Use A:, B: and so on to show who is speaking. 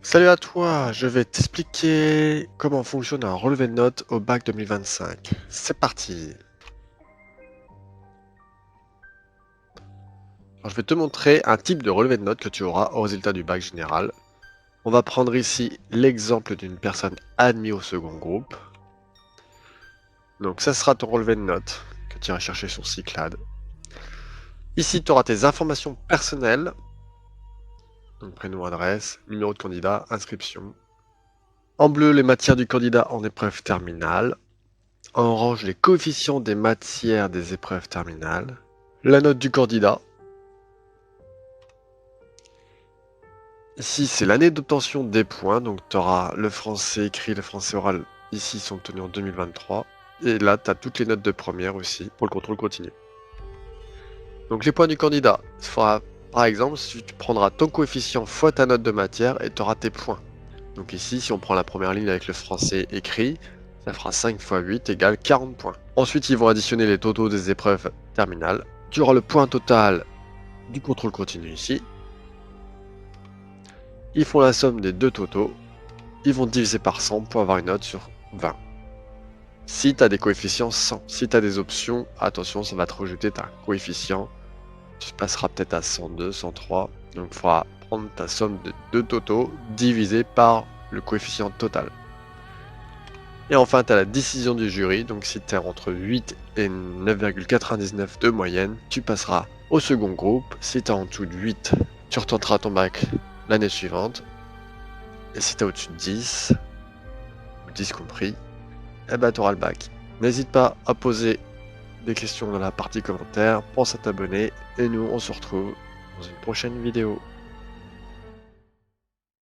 A: Salut à toi, je vais t'expliquer comment fonctionne un relevé de notes au bac 2025. C'est parti. Alors, je vais te montrer un type de relevé de notes que tu auras au résultat du bac général. On va prendre ici l'exemple d'une personne admise au second groupe. Donc ça sera ton relevé de notes que tu iras chercher sur Cyclade. Ici, tu auras tes informations personnelles. Donc prénom, adresse, numéro de candidat, inscription. En bleu, les matières du candidat en épreuve terminale. En orange, les coefficients des matières des épreuves terminales. La note du candidat. Ici, c'est l'année d'obtention des points. Donc, tu auras le français écrit, le français oral. Ici, sont obtenus en 2023. Et là, tu as toutes les notes de première aussi pour le contrôle continu. Donc, les points du candidat. Par exemple, si tu prendras ton coefficient fois ta note de matière et tu auras tes points. Donc ici, si on prend la première ligne avec le français écrit, ça fera 5 fois 8 égale 40 points. Ensuite, ils vont additionner les totaux des épreuves terminales. Tu auras le point total du contrôle continu ici. Ils font la somme des deux totaux. Ils vont diviser par 100 pour avoir une note sur 20. Si tu as des coefficients 100, si tu as des options, attention, ça va te rejeter ta coefficient. Tu passeras peut-être à 102, 103. Donc il faudra prendre ta somme de deux totaux divisé par le coefficient total. Et enfin, tu as la décision du jury. Donc si tu es entre 8 et 9,99 de moyenne, tu passeras au second groupe. Si tu es en dessous de 8, tu retenteras ton bac l'année suivante. Et si tu es au-dessus de 10, ou 10 compris, eh ben, tu auras le bac. N'hésite pas à poser des questions dans la partie commentaires. Pense à t'abonner. Et nous, on se retrouve dans une prochaine vidéo.